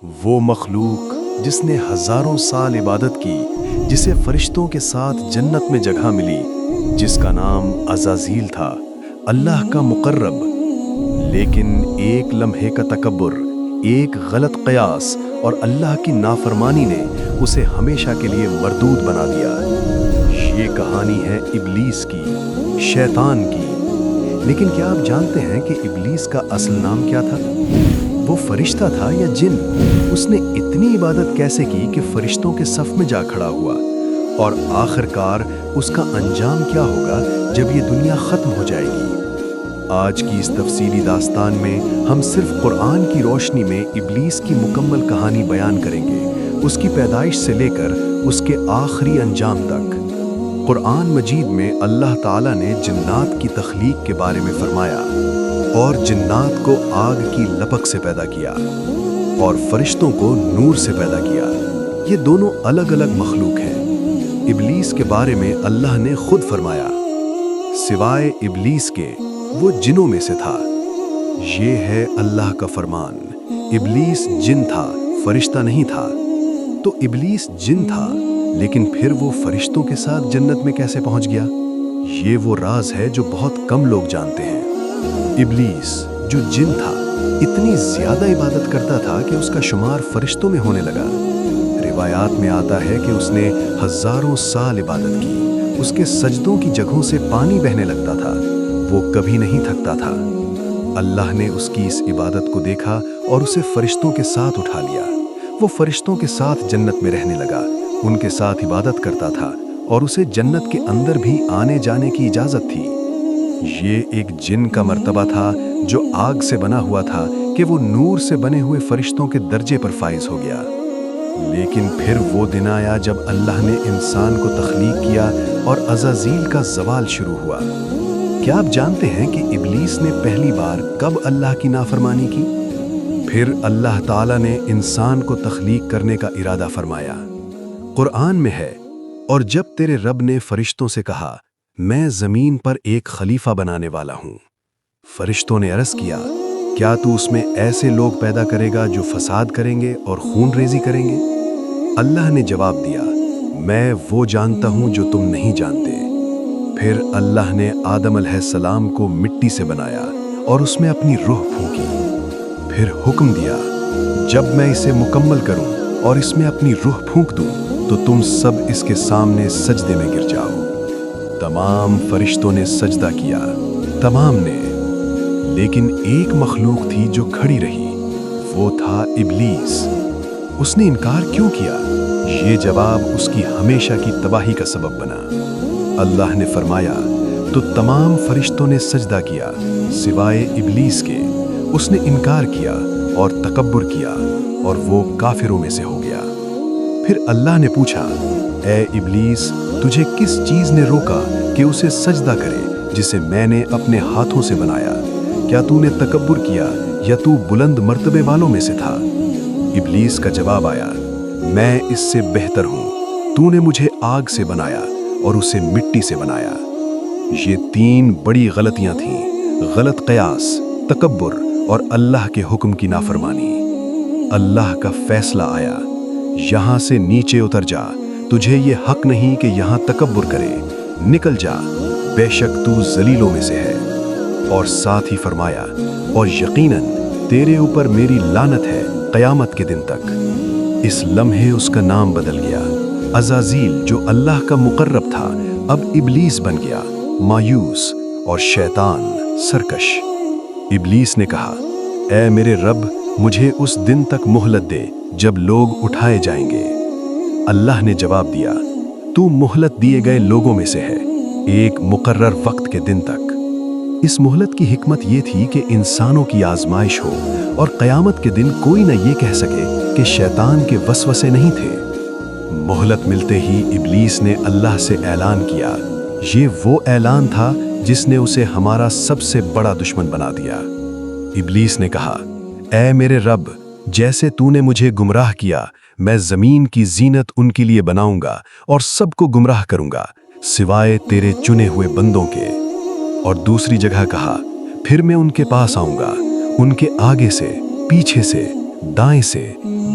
وہ مخلوق جس نے ہزاروں سال عبادت کی، جسے فرشتوں کے ساتھ جنت میں جگہ ملی، جس کا نام عزازیل تھا، اللہ کا مقرب، لیکن ایک لمحے کا تکبر، ایک غلط قیاس اور اللہ کی نافرمانی نے اسے ہمیشہ کے لیے مردود بنا دیا۔ یہ کہانی ہے ابلیس کی، شیطان کی۔ لیکن کیا آپ جانتے ہیں کہ ابلیس کا اصل نام کیا تھا؟ وہ فرشتہ تھا یا جن؟ اس نے اتنی عبادت کیسے کی کہ فرشتوں کے صف میں جا کھڑا ہوا؟ اور آخر کار اس کا انجام کیا ہوگا جب یہ دنیا ختم ہو جائے گی؟ آج کی اس تفصیلی داستان میں ہم صرف قرآن کی روشنی میں ابلیس کی مکمل کہانی بیان کریں گے، اس کی پیدائش سے لے کر اس کے آخری انجام تک۔ قرآن مجید میں اللہ تعالیٰ نے جنات کی تخلیق کے بارے میں فرمایا، اور جنات کو آگ کی لپک سے پیدا کیا اور فرشتوں کو نور سے پیدا کیا۔ یہ دونوں الگ الگ مخلوق ہیں۔ ابلیس کے بارے میں اللہ نے خود فرمایا، سوائے ابلیس کے وہ جنوں میں سے تھا۔ یہ ہے اللہ کا فرمان، ابلیس جن تھا، فرشتہ نہیں تھا۔ تو ابلیس جن تھا، لیکن پھر وہ فرشتوں کے ساتھ جنت میں کیسے پہنچ گیا؟ یہ وہ راز ہے جو بہت کم لوگ جانتے ہیں۔ ابلیس جو جن تھا، اتنی زیادہ عبادت کرتا تھا کہ اس کا شمار فرشتوں میں ہونے لگا۔ روایات میں آتا ہے کہ اس نے ہزاروں سال عبادت کی، اس کے سجدوں کی جگہوں سے پانی بہنے لگتا تھا، وہ کبھی نہیں تھکتا تھا۔ اللہ نے اس کی اس عبادت کو دیکھا اور اسے فرشتوں کے ساتھ اٹھا لیا۔ وہ فرشتوں کے ساتھ جنت میں رہنے لگا، ان کے ساتھ عبادت کرتا تھا، اور اسے جنت کے اندر بھی آنے جانے کی اجازت تھی۔ یہ ایک جن کا مرتبہ تھا جو آگ سے بنا ہوا تھا کہ وہ نور سے بنے ہوئے فرشتوں کے درجے پر فائز ہو گیا۔ لیکن پھر وہ دن آیا جب اللہ نے انسان کو تخلیق کیا اور عزازیل کا زوال شروع ہوا۔ کیا آپ جانتے ہیں کہ ابلیس نے پہلی بار کب اللہ کی نافرمانی کی؟ پھر اللہ تعالیٰ نے انسان کو تخلیق کرنے کا ارادہ فرمایا۔ قرآن میں ہے، اور جب تیرے رب نے فرشتوں سے کہا، میں زمین پر ایک خلیفہ بنانے والا ہوں، فرشتوں نے عرض کیا، کیا تو اس میں ایسے لوگ پیدا کرے گا جو فساد کریں گے اور خون ریزی کریں گے؟ اللہ نے جواب دیا، میں وہ جانتا ہوں جو تم نہیں جانتے۔ پھر اللہ نے آدم علیہ السلام کو مٹی سے بنایا اور اس میں اپنی روح پھونکی۔ پھر حکم دیا، جب میں اسے مکمل کروں اور اس میں اپنی روح پھونک دوں تو تم سب اس کے سامنے سجدے میں گر جاؤ۔ تمام فرشتوں نے سجدہ کیا، تمام نے، لیکن ایک مخلوق تھی جو کھڑی رہی، وہ تھا ابلیس۔ اس نے انکار کیوں کیا؟ یہ جواب اس کی ہمیشہ کی تباہی کا سبب بنا۔ اللہ نے فرمایا، تو تمام فرشتوں نے سجدہ کیا سوائے ابلیس کے۔ اس نے انکار کیا اور تکبر کیا، اور وہ کافروں میں سے ہو گیا۔ پھر اللہ نے پوچھا، اے ابلیس، تجھے کس چیز نے روکا کہ اسے سجدہ کرے جسے میں نے اپنے ہاتھوں سے بنایا؟ کیا تو نے تکبر کیا یا تو بلند مرتبے والوں میں سے تھا؟ ابلیس کا جواب آیا، میں اس سے بہتر ہوں، تو نے مجھے آگ سے بنایا اور اسے مٹی سے بنایا۔ یہ تین بڑی غلطیاں تھیں، غلط قیاس، تکبر اور اللہ کے حکم کی نافرمانی۔ اللہ کا فیصلہ آیا، یہاں سے نیچے اتر جا، تجھے یہ حق نہیں کہ یہاں تکبر کرے، نکل جا، بے شک تو ذلیلوں میں سے ہے۔ اور ساتھ ہی فرمایا، اور یقیناً تیرے اوپر میری لعنت ہے قیامت کے دن تک۔ اس لمحے اس کا نام بدل گیا، عزازیل جو اللہ کا مقرب تھا اب ابلیس بن گیا، مایوس اور شیطان سرکش۔ ابلیس نے کہا، اے میرے رب، مجھے اس دن تک مہلت دے جب لوگ اٹھائے جائیں گے۔ اللہ نے جواب دیا، تو مہلت دیے گئے لوگوں میں سے ہے، ایک مقرر وقت کے دن تک۔ اس مہلت کی حکمت یہ تھی کہ انسانوں کی آزمائش ہو، اور قیامت کے دن کوئی نہ یہ کہہ سکے کہ شیطان کے وسوسے نہیں تھے۔ مہلت ملتے ہی ابلیس نے اللہ سے اعلان کیا۔ یہ وہ اعلان تھا جس نے اسے ہمارا سب سے بڑا دشمن بنا دیا۔ ابلیس نے کہا، اے میرے رب، جیسے تو نے مجھے گمراہ کیا، میں زمین کی زینت ان کے لیے بناؤں گا اور سب کو گمراہ کروں گا سوائے تیرے چنے ہوئے بندوں کے۔ اور دوسری جگہ کہا، پھر میں ان کے پاس آؤں گا، ان کے آگے سے، پیچھے سے، دائیں سے،